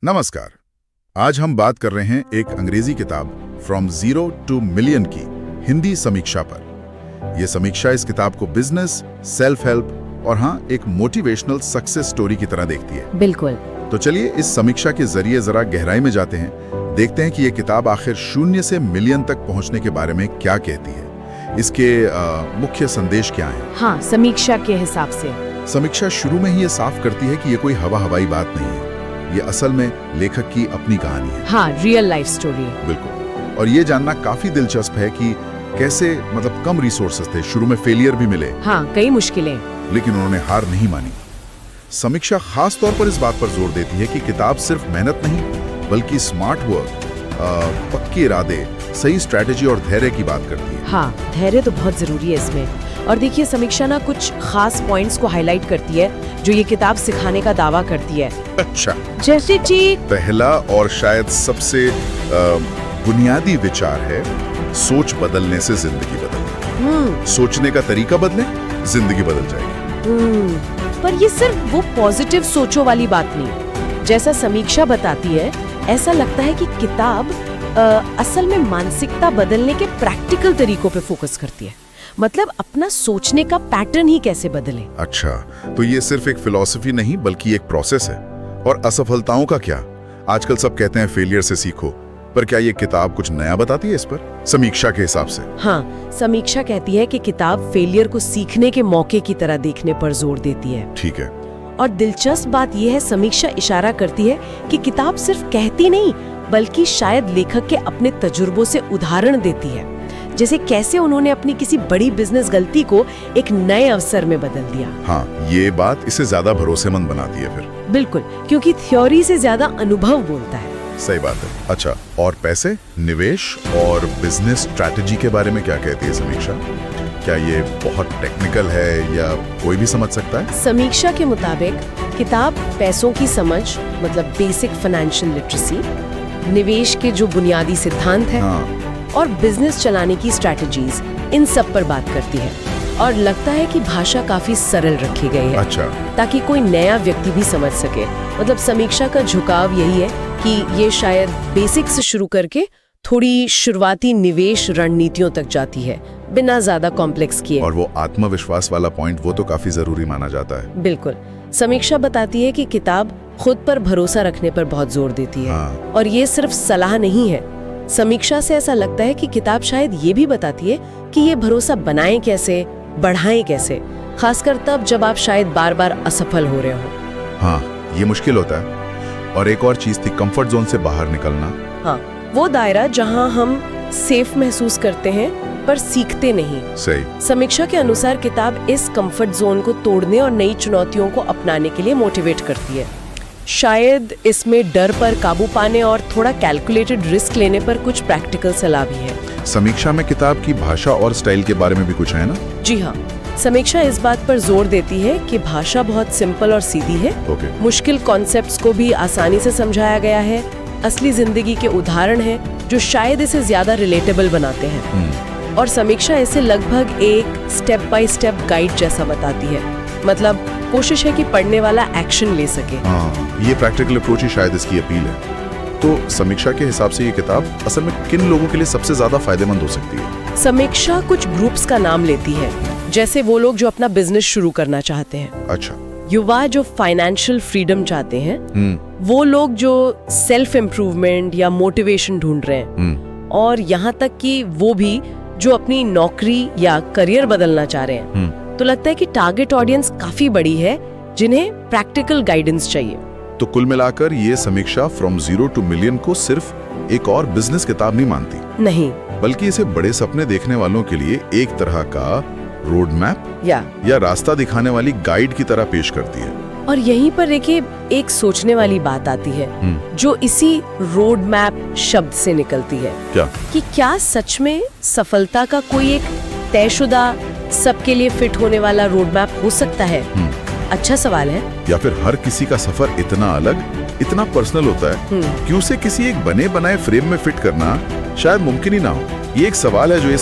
नमस्कार। आज हम बात कर रहे हैं एक अंग्रेजी किताब फ्रॉम जीरो टू मिलियन की हिंदी समीक्षा पर। यह समीक्षा इस किताब को बिजनेस, सेल्फ हेल्प और हाँ, एक मोटिवेशनल सक्सेस स्टोरी की तरह देखती है। बिल्कुल। तो चलिए इस समीक्षा के जरिए जरा गहराई में जाते हैं, देखते हैं कि यह किताब आखिर 0 से मिलियन तक पहुंचने के बारे में क्या कहती है। इसके मुख्य संदेश क्या हैं? हाँ, समीक्षा के हिसाब से समीक्षा शुरू में ही ये साफ करती है कि ये कोई हवाई बात नहीं है, ये असल में लेखक की अपनी कहानी है। हाँ, रियल लाइफ स्टोरी। बिल्कुल। और ये जानना काफी दिलचस्प है कि कैसे कम रिसोर्सेस थे, शुरू में फेलियर भी मिले। हाँ, कई मुश्किलें, लेकिन उन्होंने हार नहीं मानी। समीक्षा खास तौर पर इस बात पर जोर देती है कि किताब सिर्फ मेहनत नहीं बल्कि स्मार्ट वर्क, पक्के इरादे, सही स्ट्रैटेजी और धैर्य की बात करती है। हाँ, धैर्य तो बहुत जरूरी है इसमें। और देखिए, समीक्षा ना कुछ खास पॉइंट्स को हाईलाइट करती है जो ये किताब सिखाने का दावा करती है। अच्छा, जैसे जी पहला और शायद सबसे बुनियादी विचार है, सोच बदलने से जिंदगी बदलती। सोचने का तरीका बदले, जिंदगी बदल जाएगी। पर ये सिर्फ वो पॉजिटिव सोचो वाली बात नहीं। जैसा समीक्षा बताती है, ऐसा लगता है कि किताब असल में मानसिकता बदलने के प्रैक्टिकल तरीकों पे फोकस करती है। मतलब अपना सोचने का पैटर्न ही कैसे बदले। अच्छा, तो ये सिर्फ एक फिलॉसफी नहीं बल्कि एक प्रोसेस है। और असफलताओं का क्या? आजकल सब कहते हैं फेलियर से सीखो, पर क्या ये किताब कुछ नया बताती है इस पर, समीक्षा के हिसाब से? हाँ, समीक्षा कहती है कि किताब फेलियर को सीखने के मौके की तरह देखने पर जोर देती है। ठीक है। और दिलचस्प बात यह है, समीक्षा इशारा करती है कि किताब सिर्फ कहती नहीं बल्कि शायद लेखक के अपने तजुर्बों से उदाहरण देती है, जैसे कैसे उन्होंने अपनी किसी बड़ी बिजनेस गलती को एक नए अवसर में बदल दिया। हाँ, ये बात इसे ज्यादा भरोसेमंद बनाती है फिर। बिल्कुल, क्योंकि थ्योरी से ज्यादा अनुभव बोलता है। सही बात है। अच्छा, और पैसे, निवेश और बिजनेस स्ट्रैटेजी के बारे में क्या कहती है समीक्षा? क्या ये बहुत टेक्निकल है या कोई भी समझ सकता है? समीक्षा के मुताबिक किताब पैसों की समझ, मतलब बेसिक फाइनेंशियल लिटरेसी, निवेश के जो बुनियादी सिद्धांत हैं, और बिजनेस चलाने की स्ट्रैटेजीज, इन सब पर बात करती है। और लगता है कि भाषा काफी सरल रखी गई है। अच्छा। ताकि कोई नया व्यक्ति भी समझ सके। मतलब समीक्षा का झुकाव यही है कि ये शायद बेसिक से शुरू करके थोड़ी शुरुआती निवेश रणनीतियों तक जाती है, बिना ज्यादा कॉम्प्लेक्स किए। और वो आत्मविश्वास वाला पॉइंट, वो तो काफी जरूरी माना जाता है। बिल्कुल। समीक्षा बताती है कि किताब खुद पर भरोसा रखने पर बहुत जोर देती है। और ये सिर्फ सलाह नहीं है। समीक्षा से ऐसा लगता है कि किताब शायद ये भी बताती है कि ये भरोसा बनाएं कैसे, बढ़ाएं कैसे, खासकर तब जब आप शायद बार बार असफल हो रहे हो। हाँ, ये मुश्किल होता है। और एक और चीज थी, कंफर्ट जोन से बाहर निकलना। हाँ, वो दायरा जहां हम सेफ महसूस करते हैं पर सीखते नहीं। सही। समीक्षा के अनुसार किताब इस कंफर्ट जोन को तोड़ने और नई चुनौतियों को अपनाने के लिए मोटिवेट करती है। शायद इसमें डर पर काबू पाने और थोड़ा कैलकुलेटेड रिस्क लेने पर कुछ प्रैक्टिकल सलाह भी है। समीक्षा में किताब की भाषा और स्टाइल के बारे में भी कुछ है ना? जी हाँ, समीक्षा इस बात पर जोर देती है कि भाषा बहुत सिंपल और सीधी है। मुश्किल कॉन्सेप्ट्स को भी आसानी से समझाया गया है। असली जिंदगी के उदाहरण हैं जो शायद इसे ज्यादा रिलेटेबल बनाते हैं। और समीक्षा इसे लगभग एक स्टेप बाय स्टेप गाइड जैसा बताती है। मतलब कोशिश है कि पढ़ने वाला एक्शन ले सके। ये प्रैक्टिकल अप्रोच ही शायद इसकी अपील है। तो समीक्षा के हिसाब से ये किताब असल में किन लोगों के लिए सबसे ज्यादा फायदेमंद हो सकती है? समीक्षा कुछ ग्रुप्स का नाम लेती है, जैसे वो लोग जो अपना बिजनेस शुरू करना चाहते हैं। अच्छा। युवा जो फाइनेंशियल फ्रीडम चाहते हैं, वो लोग जो सेल्फ इम्प्रूवमेंट या मोटिवेशन ढूंढ रहे हैं, और यहाँ तक कि वो भी जो अपनी नौकरी या करियर बदलना चाह रहे हैं। तो लगता है कि टारगेट ऑडियंस काफी बड़ी है जिन्हें प्रैक्टिकल गाइडेंस चाहिए। तो कुल मिलाकर ये समीक्षा फ्रॉम जीरो टू मिलियन को सिर्फ एक और बिजनेस किताब नहीं मानती। नहीं, बल्कि इसे बड़े सपने देखने वालों के लिए एक तरह का रोड मैप या रास्ता दिखाने वाली गाइड की तरह पेश करती है। और यहीं पर देखिए, एक सोचने वाली बात आती है जो इसी रोड मैप शब्द से निकलती है। क्या सच में सफलता का कोई एक तयशुदा, सबके लिए फिट होने वाला रोड मैप हो सकता है? अच्छा सवाल है। या फिर हर किसी का सफर इतना अलग, इतना पर्सनल होता है कि उसे किसी एक बने बनाए फ्रेम में फिट करना शायद मुमकिन ही ना हो। ये एक सवाल है जो ये